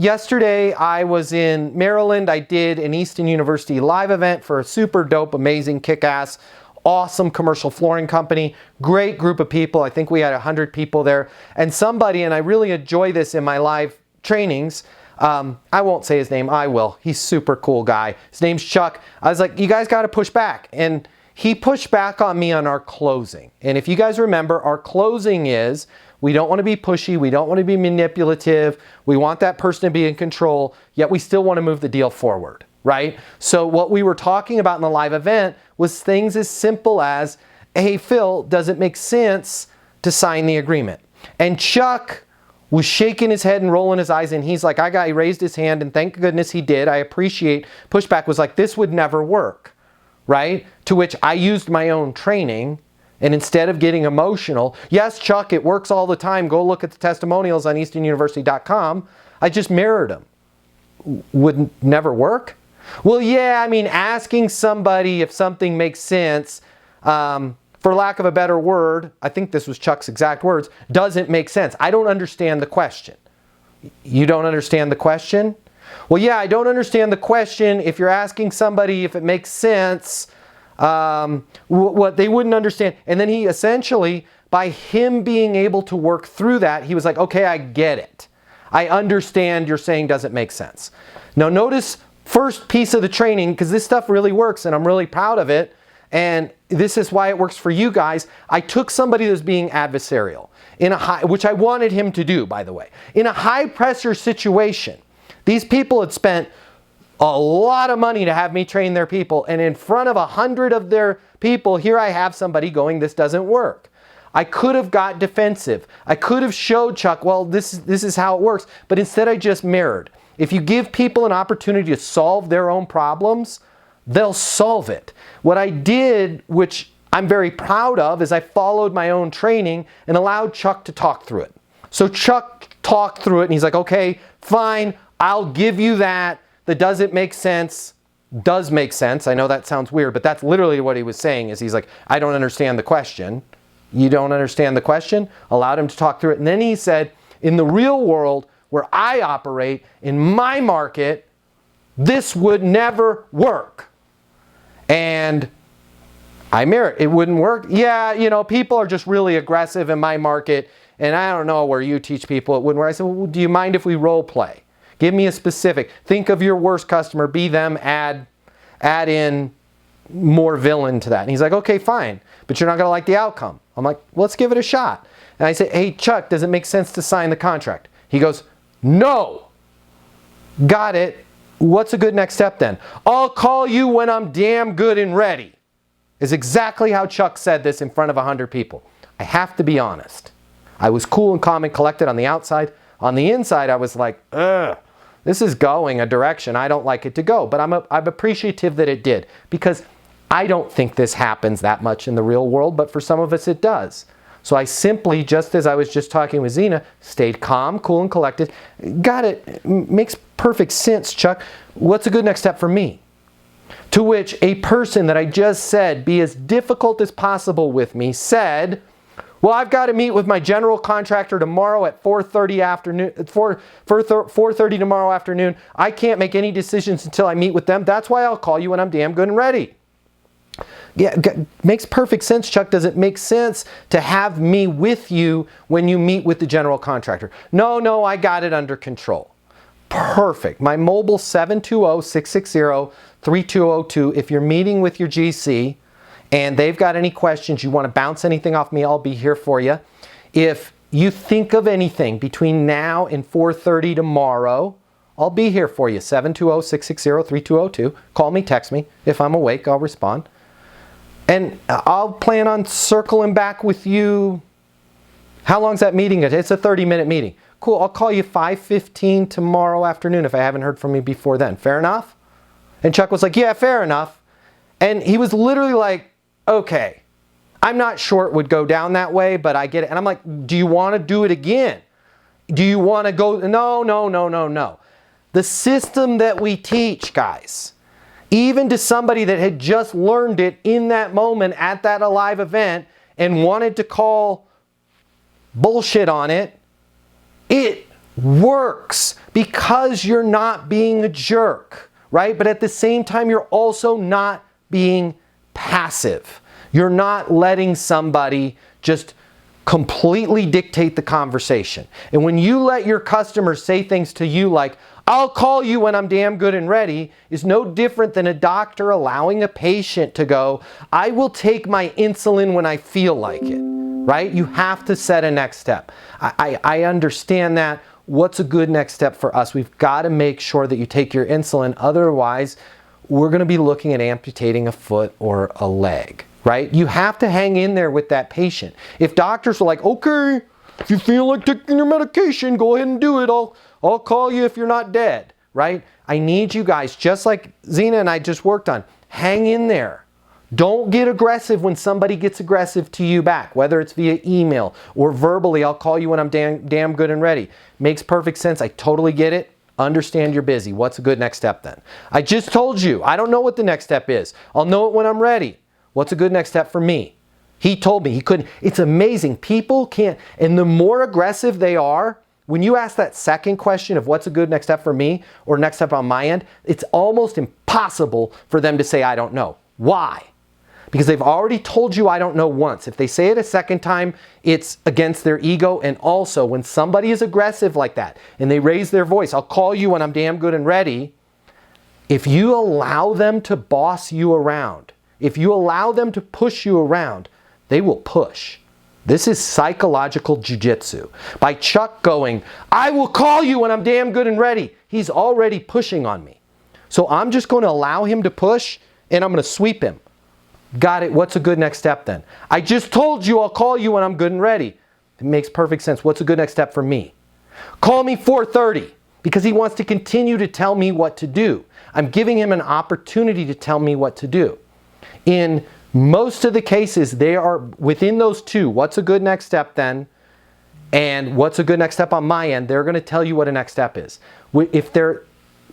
Yesterday, I was in Maryland. I did an Easton University live event for a super dope, amazing, kick-ass, awesome commercial flooring company. Great group of people. I think we had 100 people there. And somebody, and I really enjoy this in my live trainings, I won't say his name, I will. He's a super cool guy. His name's Chuck. I was like, you guys got to push back. And he pushed back on me on our closing. And if you guys remember, our closing is, we don't want to be pushy, we don't want to be manipulative, we want that person to be in control, yet we still want to move the deal forward, right? So what we were talking about in the live event was things as simple as, hey Phil, does it make sense to sign the agreement? And Chuck was shaking his head and rolling his eyes, and he's like, he raised his hand, and thank goodness he did. I appreciate pushback. Was like, this would never work, right? To which I used my own training. And instead of getting emotional, yes, Chuck, it works all the time. Go look at the testimonials on eastonuniversity.com. I just mirrored them. Would never work? Well, yeah, I mean, asking somebody if something makes sense, for lack of a better word, I think this was Chuck's exact words, doesn't make sense. I don't understand the question. You don't understand the question? Well, yeah, I don't understand the question. If you're asking somebody if it makes sense, what they wouldn't understand. And then he essentially, by him being able to work through that, he was like, okay, I get it. I understand you're saying doesn't make sense. Now notice first piece of the training, because this stuff really works and I'm really proud of it. And this is why it works for you guys. I took somebody that's being adversarial in a high, which I wanted him to do, by the way, in a high pressure situation. These people had spent a lot of money to have me train their people, and in front of 100 of their people, here I have somebody going, this doesn't work. I could have got defensive. I could have showed Chuck, well, this is how it works, but instead I just mirrored. If you give people an opportunity to solve their own problems, they'll solve it. What I did, which I'm very proud of, is I followed my own training and allowed Chuck to talk through it. So Chuck talked through it, and he's like, okay, fine, I'll give you that. That doesn't make sense, does make sense. I know that sounds weird, but that's literally what he was saying. Is he's like, I don't understand the question. You don't understand the question? Allowed him to talk through it. And then he said, in the real world where I operate, in my market, this would never work. And I mirror it wouldn't work. Yeah, you know, people are just really aggressive in my market, and I don't know where you teach people it wouldn't work. I said, well, do you mind if we role play? Give me a specific. Think of your worst customer, be them, add in more villain to that. And he's like, okay, fine, but you're not gonna like the outcome. I'm like, well, let's give it a shot. And I say, hey, Chuck, does it make sense to sign the contract? He goes, no. Got it. What's a good next step then? I'll call you when I'm damn good and ready. Is exactly how Chuck said this in front of 100 people. I have to be honest. I was cool and calm and collected on the outside. On the inside, I was like, ugh. This is going a direction I don't like it to go, but I'm appreciative that it did, because I don't think this happens that much in the real world, but for some of us it does. So I simply, just as I was just talking with Zena, stayed calm, cool, and collected. Got it. Makes perfect sense, Chuck. What's a good next step for me? To which a person that I just said, be as difficult as possible with me, said, well, I've got to meet with my general contractor tomorrow at 4:30 tomorrow afternoon. I can't make any decisions until I meet with them. That's why I'll call you when I'm damn good and ready. Yeah, makes perfect sense, Chuck. Does it make sense to have me with you when you meet with the general contractor? No, I got it under control. Perfect. My mobile 720-660-3202. If you're meeting with your GC, and they've got any questions, you want to bounce anything off me, I'll be here for you. If you think of anything between now and 4:30 tomorrow, I'll be here for you. 720-660-3202. Call me, text me. If I'm awake, I'll respond. And I'll plan on circling back with you. How long's that meeting? It's a 30-minute meeting. Cool, I'll call you 5:15 tomorrow afternoon if I haven't heard from you before then. Fair enough? And Chuck was like, yeah, fair enough. And he was literally like, okay, I'm not sure it would go down that way, but I get it. And I'm like, do you want to do it again? Do you want to go? No. The system that we teach, guys, even to somebody that had just learned it in that moment at that live event and wanted to call bullshit on it, it works because you're not being a jerk, right? But at the same time, you're also not being passive. You're not letting somebody just completely dictate the conversation. And when you let your customers say things to you like, I'll call you when I'm damn good and ready, is no different than a doctor allowing a patient to go, I will take my insulin when I feel like it, right? You have to set a next step. I understand that. What's a good next step for us? We've got to make sure that you take your insulin. Otherwise, we're going to be looking at amputating a foot or a leg, right? You have to hang in there with that patient. If doctors are like, okay, if you feel like taking your medication, go ahead and do it. I'll call you if you're not dead, right? I need you guys, just like Zena and I just worked on, hang in there. Don't get aggressive when somebody gets aggressive to you back, whether it's via email or verbally, I'll call you when I'm damn good and ready. Makes perfect sense. I totally get it. Understand you're busy. What's a good next step then? I just told you, I don't know what the next step is. I'll know it when I'm ready. What's a good next step for me? He told me he couldn't. It's amazing. People can't, and the more aggressive they are, when you ask that second question of what's a good next step for me or next step on my end, it's almost impossible for them to say, I don't know. Why? Because they've already told you I don't know once. If they say it a second time, it's against their ego. And also, when somebody is aggressive like that and they raise their voice, I'll call you when I'm damn good and ready. If you allow them to boss you around, if you allow them to push you around, they will push. This is psychological jujitsu. By Chuck going, I will call you when I'm damn good and ready, he's already pushing on me. So I'm just going to allow him to push and I'm going to sweep him. Got it. What's a good next step then? I just told you I'll call you when I'm good and ready. It makes perfect sense. What's a good next step for me? Call me 4:30 because he wants to continue to tell me what to do. I'm giving him an opportunity to tell me what to do. In most of the cases, they are within those two. What's a good next step then? And what's a good next step on my end? They're going to tell you what a next step is. If they're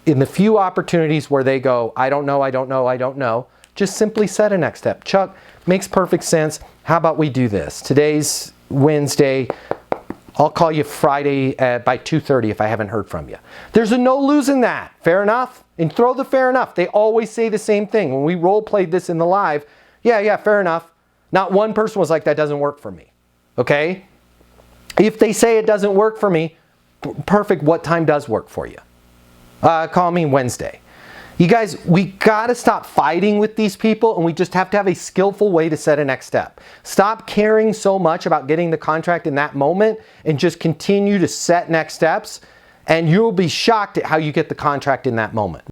in the few opportunities where they go, I don't know, I don't know, I don't know, just simply set a next step. Chuck, makes perfect sense. How about we do this? Today's Wednesday. I'll call you Friday by 2:30 if I haven't heard from you. There's a no losing that. Fair enough? And throw the fair enough. They always say the same thing. When we role played this in the live, yeah, fair enough. Not one person was like, that doesn't work for me. Okay? If they say it doesn't work for me, perfect. What time does work for you? Call me Wednesday. You guys, we got to stop fighting with these people and we just have to have a skillful way to set a next step. Stop caring so much about getting the contract in that moment and just continue to set next steps and you'll be shocked at how you get the contract in that moment.